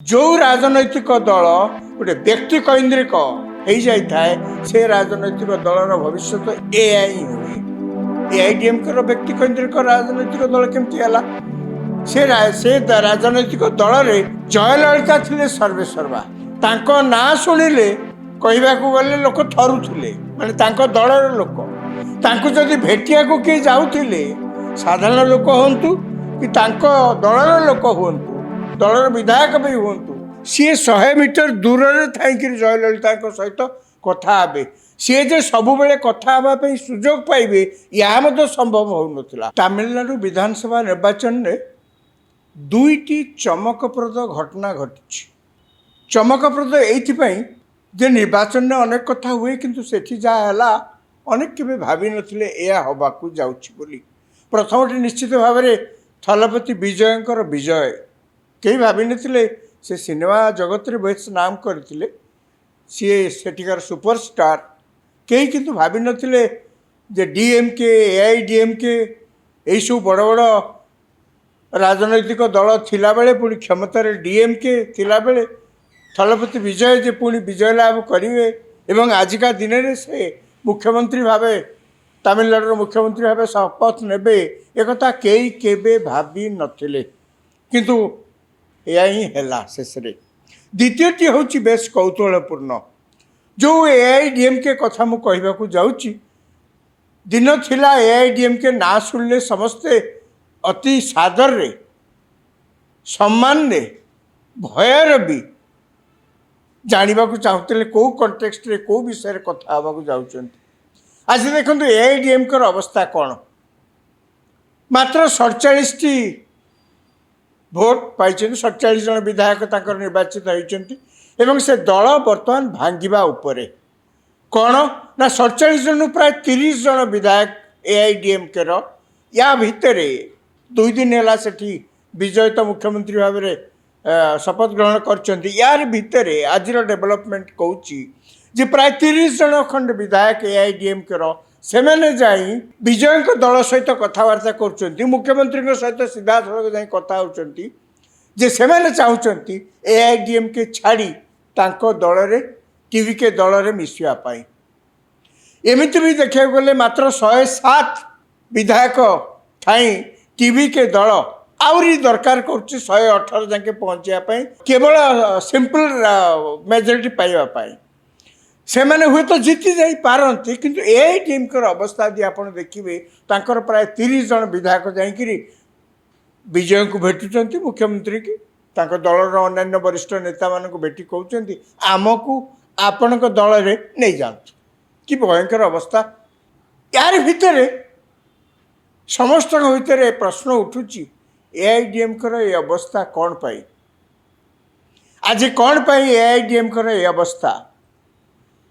जो राजनैतिक दल गोटे व्यक्ति कैन्द्रिक हो जाए से राजनैतिक दलर भविष्य एआई ही हुए। एआईडीएमके व्यक्ति कैन्द्रिक राजनैतिक दल केमती से राजनैतिक दल में जयललिता थिले सर्वेसर्वा तांको ना शुणिले कहवाक गले लोक थरुले माने दलर लोक तांको जदि भेटिया को किए जाऊले साधारण लोक हूँ कि दलर लोक हूँ दलर विधायक भी हूँ सी 100 मीटर दूर थी जयललिता सहित कथा हे सी जे सब कथा हाँपी सुजोग पाइबे यह संभव हो नाला। तमिलनाडु विधानसभा निर्वाचन में दुईटी चमकप्रद घटना घटी। चमकप्रद ये निर्वाचन में अनेक कथा हुए किंतु सेठी जहाँ अनेक के भावी नथिले या हवाकू जाउछि बोली। प्रथमटी निश्चित भाव में थलपति विजयंकर विजय कई भावी नथिले से सिनेमा जगत में बेस नाम करथिले सी सेठिकार सुपरस्टार कई किंतु भावी नथिले जे डीएमके एआईडीएमके यही सब बड़ बड़ राजनैतिक दल थिला बेले पुणी क्षमतार डीएमके थिला बेले थलपति विजय जे पुणी विजय लाभ करेंगे एवं आजिका दिन में से मुख्यमंत्री भावे तमिलनाडु मुख्यमंत्री भावे शपथ नेबे एक कई केबे भावी नथिले किंतु या ही है शेष। द्वितीयटी हूँ बेस कौतूहलपूर्ण जो एआईडीएमके कथा मु कहवाकू जाऊँगी दिन थिला एआईडीएमके ना शुणिले समस्ते अति सादर रे सम्मान रे भयर भी जानवा चाहते कौ कंटेक्स्ट रे कौ विषय कथा हाँको जाऊँ। आज देखो एआईडीएमके अवस्था कौन मात्र 47 भोट पाई 47 जन विधायक तांकर निर्वाचित होती एवं से दल बर्तमान भांगा उपरे कौन ना 47 जन प्राय 30 जन विधायक एआईडीएमके या भितर 2 दिन है सेठी विजय तो मुख्यमंत्री भाव में शपथ ग्रहण कर यार भितर आज डेवलपमेंट कहूँ प्राय 30 जन खंड विधायक एआईडीएमके सेमाने जाई विजय दल सहित कथबार्ता कर मुख्यमंत्री सहित सीधा सड़क जाई कथा होती जे सेमाने चाहते एआईडीएमके छाड़ी तांको दल रे टीवीके दल रे मिसवाई एमती भी देखा गले मात्र 107 विधायक ठाई टीवीके दल आउरी दरकार कर 118 जाके पहुँचापी केवल सिंपल मेजोरिटी पाइबापी से मैंने हुए तो जीति जा पारती किंतु एआईडीएमके अवस्था यदि आप देखिए तांकर प्राय 30 जन विधायक जाकि विजय को भेटुंट मुख्यमंत्री की दलर अन्य वरिष्ठ नेता मान भेटी कहते आमको आपण दल में नहीं जातु कि भयंकर अवस्था। यार भितर समस्त भितर प्रश्न उठुची एआईडीएमके ये अवस्था कौन पाई आज कौन पाई एआईडीएमके ये अवस्था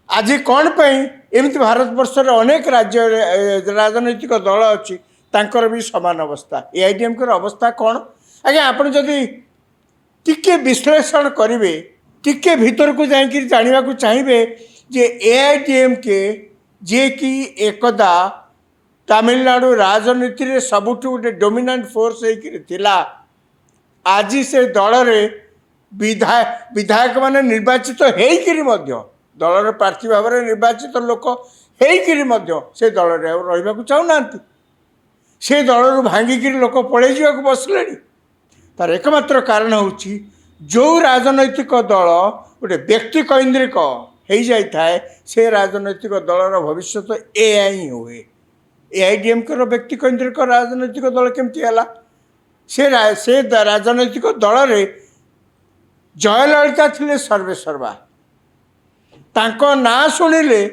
आज कौन पाई एमती भारत वर्षर अनेक राज्य राजनैतिक दल अच्छी तांकर भी समान अवस्था एआईडीएमके अवस्था कौन आज्ञा आपड़ जदि टिके विश्लेषण करेंगे टिके भीतर को जाकि जानवा चाहिए जे एआईडीएमके जे कि एकदा तमिलनाडु राजनीति रे सबुठु गोटे डोमिनेंट फोर्स होता आज से दल में विधायक माने निर्वाचित होकर दलर प्रार्थी भाव में निर्वाचित लोक होकर से दल में रहा चाहूना से दल भांगिक लोक पलि जावाक बसले तार एकमात्र कारण हूँ जो राजनैतिक दल गोटे व्यक्ति कैन्द्रिक हो जाए से राजनैतिक दलर भविष्य एआई ही हुए। एआईडीएमके व्यक्ति कैन्द्रिक राजनैतिक दल केमती से राजनैतिक दल में जयललिता थिले सर्वेसर्वा तांको ना शुणिले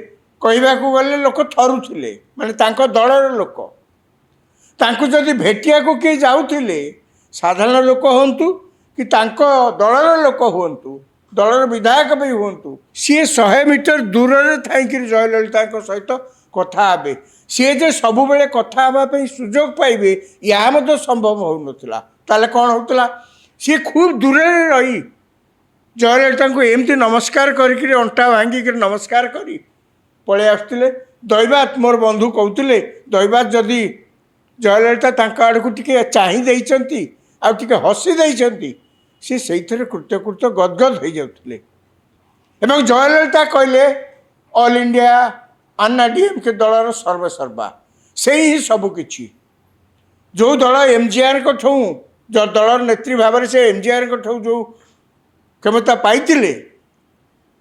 कहवाक गले लोक थरुले माने दलर लोक तांको जदि भेटिया को किए जाऊले साधारण लोक हूँ कि दलर लोक हूँ दलर विधायक भी हूँ सी 100 मीटर दूर थी जयललिता सहित कथा हे सी जे सब कथा हाँपी सुजोग पाइबे यह संभव हो नाला। ताले कौन होता सी खूब दूर रही जयललिता को एमती नमस्कार करके अंटा भांगिक नमस्कार करी पलि आसुले दैवात मोर बंधु कहते दैवात जदि जयललिता आड़ को टे चाही देती आउ टे हसी देती सी से कृत्यकृत्य गदगद हो जाते जयललिता कहले ऑल इंडिया अन्ना डीएमके दलर सर्वसर्वा से ही सबकि जो दल एमजीआर ठू जो दलर नेत्री भाव से एमजीआर ठू जो क्षमता पाई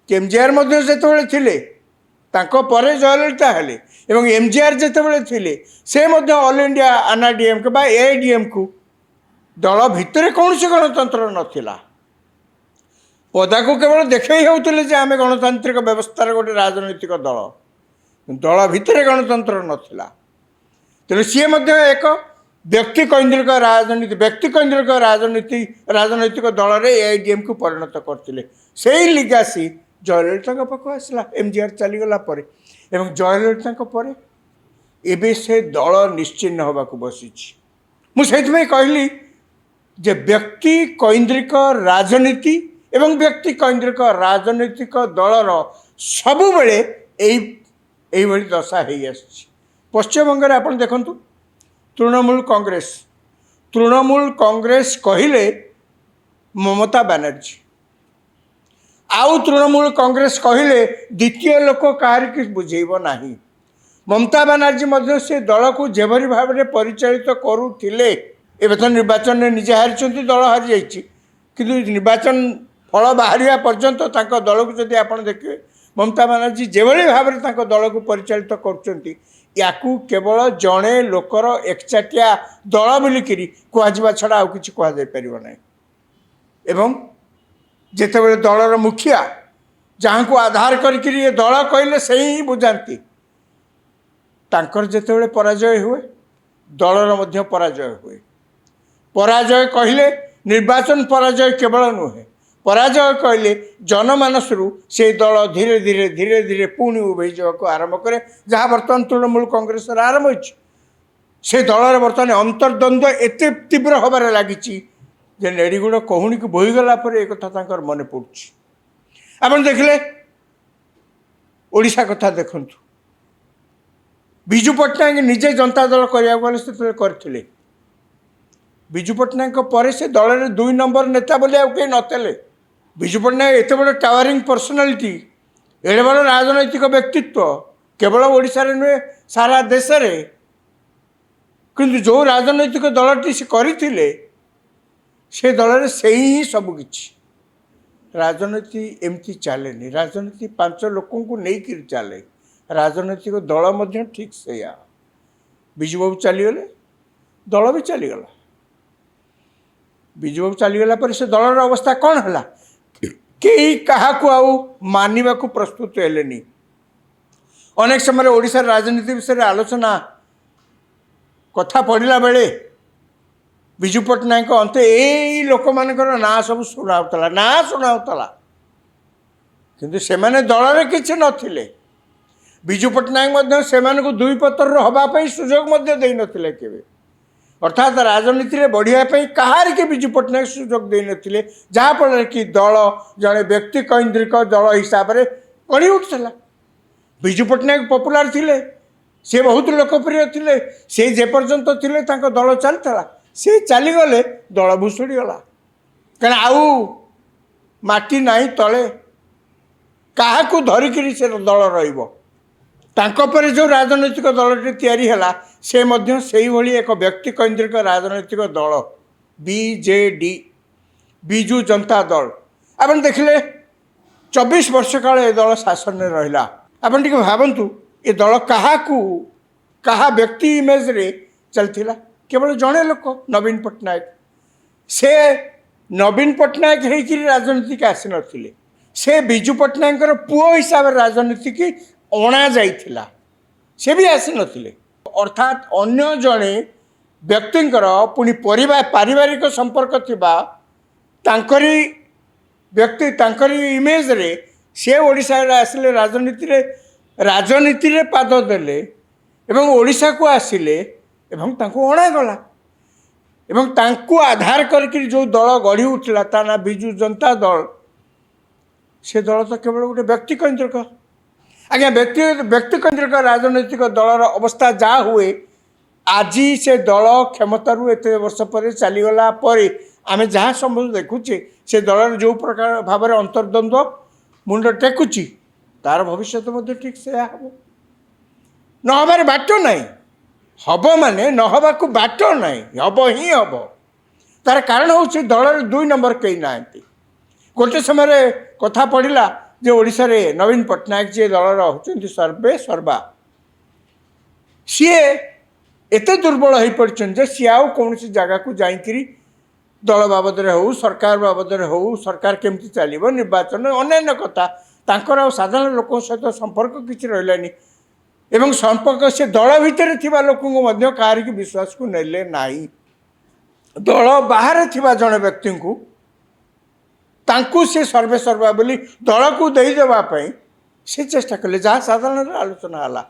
एमजीआर जो थे पर जयललिता हेले एवं एमजीआर जितेबाला थे से ऑल इंडिया अन्ना डीएमके बा एआईडीएम को दल भितर कौन सी गणतंत्र नथिला पदा को केवल देखई होते जे आम गणतांत्रिक व्यवस्थार गोटे राजनैतिक दल दल भितर गणतंत्र नथिला तेणु सी एक व्यक्ति कैंद्रिक राजनैतिक दल रे एआईडीएम को परिणत करते से लिगासी जयललिता पाख आसला एमजीआर चलीगला एवं जयललिता एवं से दल निश्चिन्न होगा बसी मुझे कहली जे व्यक्ति कैंद्रिक राजनीति एवं व्यक्ति कैंद्रिक राजनैतिक दलर सबु बेले यही दशा हो पश्चिमबंग आप देखु तृणमूल कांग्रेस कहले ममता बनर्जी आउ तृणमूल कांग्रेस कहले द्वितीय लोक कहार कि बुझेब ना ममता बनर्जी से दल को जेभली भाव में परिचालित करुले एवं तो निर्वाचन में निजे हारी दल हारी जाइए कि निर्वाचन फल बाहर पर्यंत दल को जब आप देखिए ममता बनर्जी जेभली भाव में दल को परिचालित कर केवल जड़े लोकर एकचाटिया दल बोलिकी कह छड़ा आउ कि कहुना एवं जितेबाला दलर मुखिया जहाँ को आधार करके दल कहले से ही बुझाती जितेबाला पराजय हुए दलर मध्य पराजय हुए पराजय कहले निर्वाचन पराजय केवल नुहे पराजय कहले जनमानस से दल धीरे धीरे धीरे धीरे पुणी उभे जावाक आरंभ करे जहाँ बर्तमान तृणमूल कांग्रेस आरंभ हो दलर बर्तमान अंतर्द्वंद्व एत तीव्र हबार लगी नेड़ीगुड़ कहूणी को बोहीगला एक कथा मन पड़ुछि आप देखले ओडिशा कथा देखु विजु पट्टनायक निजे जनता दल करते विजु पट्टनायक पर से दल में 2 नंबर नेता बोले कहीं नते विजु पट्टनायक एत बड़ टावरिंग पर्सनालीटी एड़े बड़ राजनैतिक व्यक्तित्व केवल ओडिशा नुहे सारा देश में किंतु जो राजनैतिक दलटी से करते से दल से ही सबकि राजनीति एमती चलेनी राजनीति 5 लोकों को लेकर चले राजनैतिक दल ठीक से विजुबाबू चलीगले दल भी चलीगला विजुबाबू चलीगला पर से दलर अवस्था कौन है कई क्या मानवा को प्रस्तुत हेलेनी अनेक समय ओडिशा राजनीति विषय आलोचना कथा पढ़ला बेले विजु पट्टनायक अंत यही लोक मानकर ना सब शुणाऊला किंतु से दल में किसी नथिले विजु पट्टनायक से 2 पत्र हवापाई सुजोग दे नथिले केबे अर्थात राजनीति में बढ़ियापी कहार के विजु पट्टनायक सुजोग दे नथिले जहाँफल कि दल जड़े व्यक्ति कैंद्रिक दल हिसाब से गढ़ी उठुला विजु पट्टनायक पपुलार थिले से बहुत लोकप्रिय थिले से जेपर्यंत थिले तांको दल चलता से चलीगले दल भुशुड़ी गला कहीं आउ माटी नहीं तले क्या धरिकी से दल रही जो राजनैतिक दलटी तैयारी है से भली एक व्यक्ति केंद्रिक राजनैतिक दल बीजेडी बिजु जनता दल आप देखले 24 वर्ष काल ए दल शासन में रहा आप भावतु ये दल क्या व्यक्ति इमेज रे चलता केवल जड़े लोक नवीन पट्टनायक से नवीन पट्टनायक होकर राजनीति की आसी नथिले से विजु पट्टनायक पुओ हिसाब से राजनीति की अणा जाइथिला से भी आसी नथिले अर्थात अन्य जड़े व्यक्तिंकर पुणी पारिवारिक संपर्क थिबा तांकरी व्यक्ति तांकरी इमेज रे से ओडिशा आसिले राजनीति रे पाद देले एवं ओडिशा को आसिले एवं तांको अणागला एवं तांको आधार करके जो दल गढ़ी उठला ता ना बिजु जनता दल से दल तो केवल गोटे व्यक्ति केंद्रिक आज्ञा व्यक्ति केंद्रिक राजनैतिक दलर अवस्था जहाँ हुए आज से दल क्षमतारू एत वर्ष पर चलीगला आमे जहाँ संबंध देखुचे से दल जो प्रकार भाव अंतर्द्वंद्व मुंड टेकुची तार भविष्य ठीक से हम नहबार बाट ना हम माने नहबा को बाट ना हम ही हम तार कारण हूँ दल 2 नंबर कहीं ना गोटे समय कथा पड़ा जे ओडिशा रे नवीन पट्टनायक जी दलर होती सर्वे सर्वा सी एत दुर्बल हो पड़े सी आउ कौन जगह को जाकि दल बाबद हो सरकार बाबद हो सरकार केमती चलो निर्वाचन अन्य कथा तांकर साधारण लोक सहित संपर्क किसी रही एवं संपर्क से दल भितर थिबा लोकंको मध्य काहार की विश्वास को नेले नाही दल बाहर थिबा जड़े व्यक्ति को तांकु से सर्वे सर्वा बोली दल को देदेवा से चेष्टा कले जहाँ साधारण आलोचना है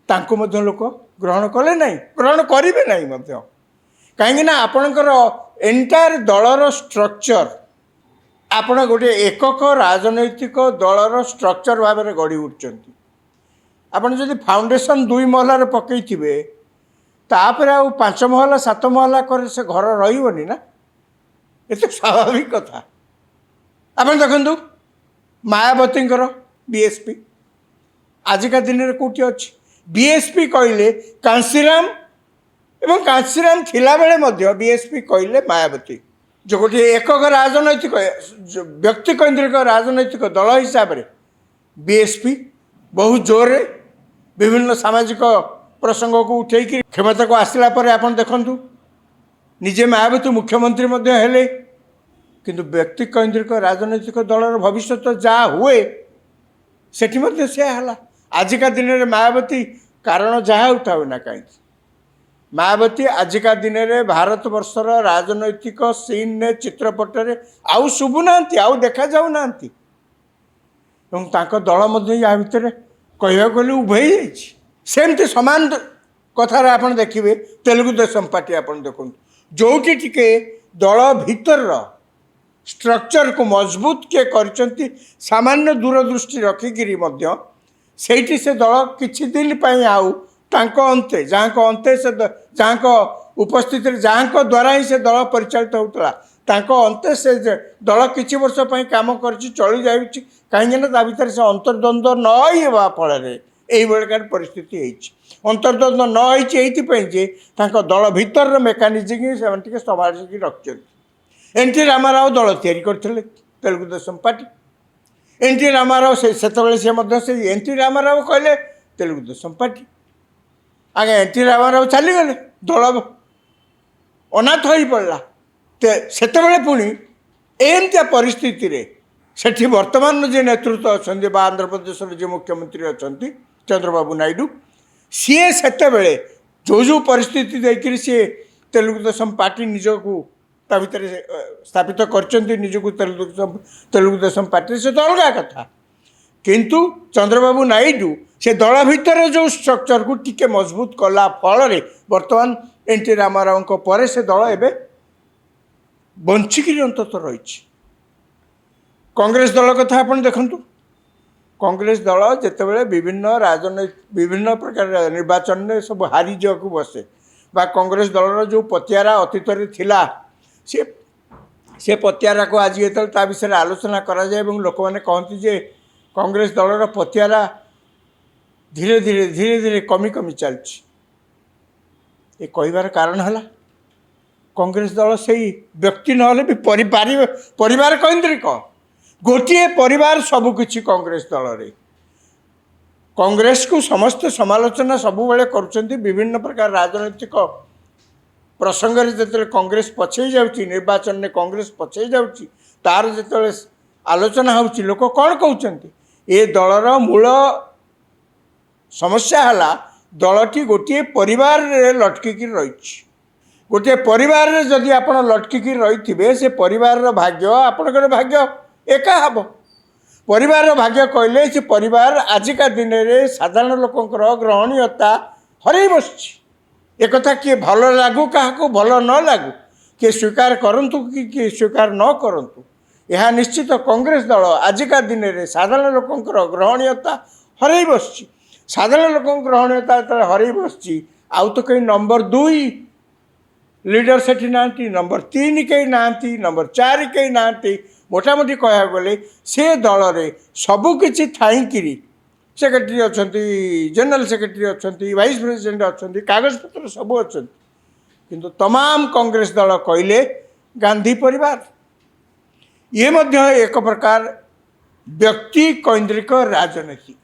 तांकु मध्य लोक ग्रहण कले नहीं ग्रहण करेंगे नहीं मध्य कहीं आपणकर एंटायर दलर स्ट्रक्चर आपण गोटे एकक राजनैतिक दलर स्ट्रक्चर भाव में गढ़ी उठुंट आपड़ जदि फाउंडेशन 2 महलार पकईथे तापर आ 5 महला 7 महला कर से घर रही ना ये तो स्वाभाविक कथा आप देखु मायावती बीएसपी आजिका दिन में कौटी अच्छी बीएसपी कहले कांसीराम एवं कांसीराम थिला बेले मध्य बीएसपी कहले मायावती जो गोटे एकक राजनैतिक व्यक्ति केन्द्रिक राजनैतिक दल हिसाब से बीएसपी बहुत जोर विभिन्न सामाजिक प्रसंग को उठे क्षमता को आसला आप देखु निजे मायावती मुख्यमंत्री हेले किंतु व्यक्ति केन्द्रिक राजनैतिक दलर भविष्य जहाँ हुए सेठी मध्य से आजिका दिन में मायावती कारण जहाँ उठावे ना कहीं मायावती आजिका दिन में भारत वर्षर राजनैतिक सीन ने चित्रपट रे आउ शुभुना आउ देखा जाऊ ना दल मध्य या भितर कह गले उभई जामती सामान कथार आप देखिए तेलुगु देशम पार्टी आप देखो जो टिके दल भितर स्ट्रक्चर को मजबूत किए कर सामान्य दूरदृष्टि रखिकी से दल किछि दिन आउ अंते जहाँ को अंते से जहाँ को उपस्थित जहाँ द्वारा ही से दल परिचालित होता अंते से दल किछि वर्ष काम कर चली जा कहीं भर से अंतर्द्वंद्व न होगा फल यही परिस्थिति अंतर्द्वंद्व न होती दल भितर मेकानिजम से संभाल रखते एनटी रामाराव दल तैयारी करते तेलुगु देशम पार्टी एनटी रामाराव से एनटी रामाराव कहले तेलुगु देशम पार्टी आगे एनटी रामाराव चलीगले दल अनाथ हो पड़ा से पुणी एमती परिस्थिति रे सेठी वर्तमान जो नेतृत्व अच्छा आंध्र प्रदेश जो मुख्यमंत्री अच्छा चंद्रबाबू नायडू सी से जो जो परिस्थिति देखिए सी तेलुगु देशम पार्टी निजक भितर स्थापित करजक तेलुगु देशम पार्टी से तो अलग कथा किंतु चंद्रबाबू नायडू से दल भितर जो स्ट्रक्चर को टिके मजबूत कला फल बर्तमान एनटी रामाराव पर से दल एवं बंचिक अंतत रही कांग्रेस दल कथा आप देखु कांग्रेस दल जितेबाला विभिन्न राजनैतिक विभिन्न प्रकार निर्वाचन में सब हारी जावाक बसे बा कांग्रेस दलर जो पतियारा अतीत थिला से पतियारा को आज ये विषय आलोचना करा जाए लोक मैंने कहती जे कांग्रेस दलर पतियारा धीरे धीरे धीरे धीरे कमी कमी चलती ये कहबार कारण है कांग्रेस दल से व्यक्ति ना भी परिवार केन्द्रिक गोटे परिवार सबकि कांग्रेस दल रे कांग्रेस को समस्त समालोचना सबुबले कर विभिन्न प्रकार राजनैतिक प्रसंग जो कांग्रेस पछे जाऊँगी निर्वाचन में कांग्रेस पछे जाऊँगी तार जो आलोचना होची लोक कौन कहते ये दलर मूल समस्या है दलटी गोटे परिवार लटकिकी रही गोटे परिवार जदि आप लटकिकी रही थे से परिवार भाग्य आपणकर भाग्य एका हम परिवार भाग्य कहले से परिवार आजिका दिन में साधारण लोकंर ग्रहणीयता हरई बस एक किए भल लगू क्या भल न लगू किए स्वीकार करंतु कि स्वीकार न करंतु यह निश्चित कांग्रेस दल आजिका दिन में साधारण लोकंर ग्रहणीयता हरई बस साधारण लोक ग्रहणीयता हरई बस आउ तो कहीं नंबर 2 लीडर सेठी ना नंबर 3 कहीं ना नंबर 4 कहीं ना मोटामोटी कह गले से दल में सबकि थी सेक्रेटरी अच्छा जनरल सेक्रेटरी अच्छा वाइस प्रेसिडेंट अच्छा कागज पत्र सब अच्छा किंतु तमाम कांग्रेस दल कहले गांधी परिवार ये मध्य एक प्रकार व्यक्ति कैंद्रिक राजनीति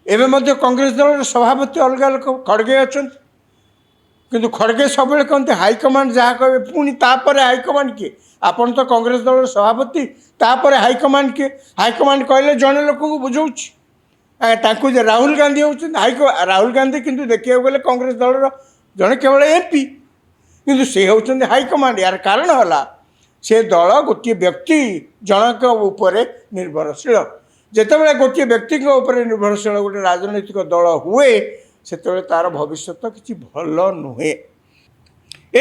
एवं मध्य कांग्रेस दल सभापति अलग लोक खड़गे अच्छा किंतु खड़गे सब कहते हाईकमांड जहाँ कहे पुणी तापर हाईकमांड किए आपन तो कांग्रेस दल सभापति तापर हाईकमांड किए हाईकमांड कहले जड़े लोक को बुझाऊँच राहुल गांधी होती राहुल गांधी किंतु देखा गले कांग्रेस दल जड़े केवल एमपी किंतु से होती हाईकमांड यार कारण है से दल गोटे व्यक्ति जनक उपर निर्भरशील जितेबाला गोटे व्यक्ति निर्भरशील गोटे राजनैतिक दल हुए से तार भविष्य किसी भल नुहे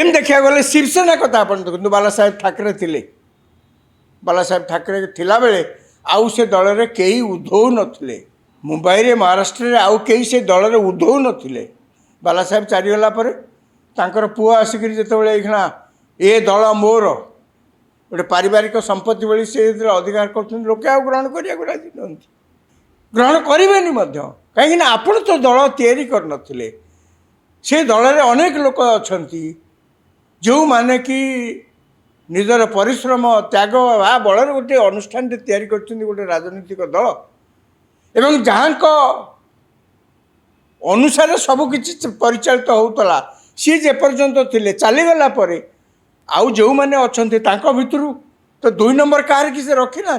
एम देखा गले शिवसेना कथा आप देखते बाला साहेब ठाकरे थे बाला साहेब ठाकरे थिला बेले आउ से दल में कई उद्धव नथिले मुंबई महाराष्ट्र में आउ कई से दल में उद्धव नथिले बाला साहेब चारीगला तांकर पुआ आसिक जितेबाला एखना ए दल मोर गोटे पारिवारिक संपत्ति भली से अधिकार कर लोके आ ग्रहण करा राजी नहंती ग्रहण करें कहीं आपण तो दल तैयारी करनथिले से दल में अनेक लोक अच्छा जो माने कि निजर परिश्रम त्याग बा बल गोटे अनुष्ठान तैयारी कर गोटे राजनीतिक दल एवं जहाँ अनुसार सबकि परिचालित होता सी जेपर्यंत थे चलीगला आउ जो मैंने अच्छा भितर तो 2 नंबर कहार कि रखी ना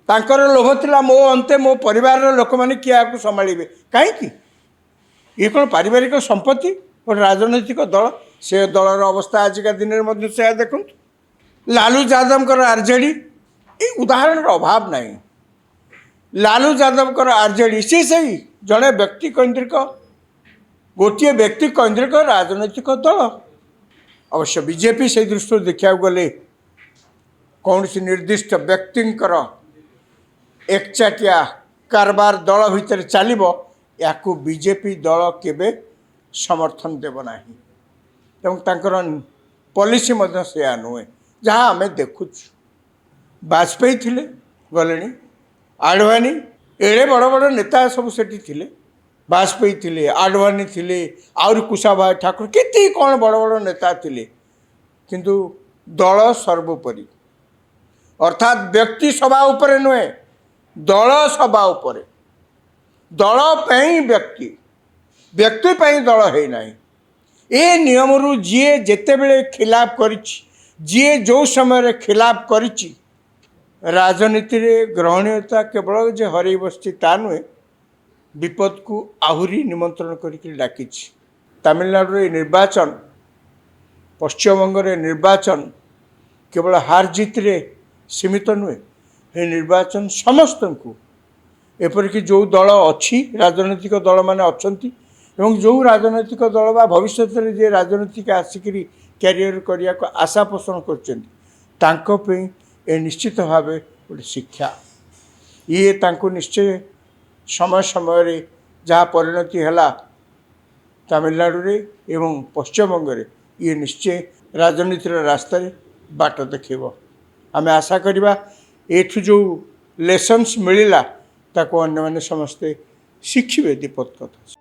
तांकर लोभ थिला मो अंते मो परिवार लोक मैंने किए आपको संभाड़े कहीं ये कौन पारिवारिक संपत्ति गोटे राजनैतिक दल से दलर अवस्था आजिका दिन में से देखु लालू यादव आरजेडी ये उदाहरण अभाव नहीं लालू यादव आरजेडी सी सही जड़े व्यक्ति केन्द्रिक गोटे व्यक्ति केन्द्रिक राजनैतिक दल अवश्य बीजेपी से दृष्टि देखा गले कौन सी निर्दिष्ट व्यक्तिंकर एकचाटिया कारबार दल भितर चलो या बीजेपी दल केबे समर्थन देव ना पॉलिसी से नुहे जहाँ आम देखु वाजपेयी थिले गले आडवाणी एड़े बड़ बड़ नेता सब सेठी थिले वाजपेयी थिले आडवाणी थिले आउरी कुशाभाई ठाकुर केते कौन बड़ बड़ नेता थिले किंतु दल सर्वोपरि अर्थात व्यक्ति सभा उपरे नुहे दल सभा उपरे दल पई व्यक्ति व्यक्ति पई दल है नहीं ए नियम रु जी जेते बेले खिलाफ करिछि जी जो समय खिलाफ करिछि राजनीति रे ग्रहणीयता केवल जे हरई बसछि ता नुहे विपद को आहुरी निमंत्रण करके डाकी तमिलनाडु निर्वाचन पश्चिमबंग निर्वाचन केवल हार जीत रे सीमित नुहे ये निर्वाचन समस्त को एपरिक जो दल अच्छी राजनैतिक दल माने अच्छी जो राजनैतिक दल बा भविष्य में जे राजनीतिक आसिक क्यारियर करने को आशा पोषण कर निश्चित भाव गोटे शिक्षा ये तांको निश्चय समय समय जहाँ परिणति है तमिलनाडु रे एवं पश्चिमबंग रे ये निश्चय राजनीतिर रास्ता बाट देखेब आम आशा करवा एठू जो लेसन्स मिलला ताको अन्य माने समस्ते शिखिबे दीपक कथा।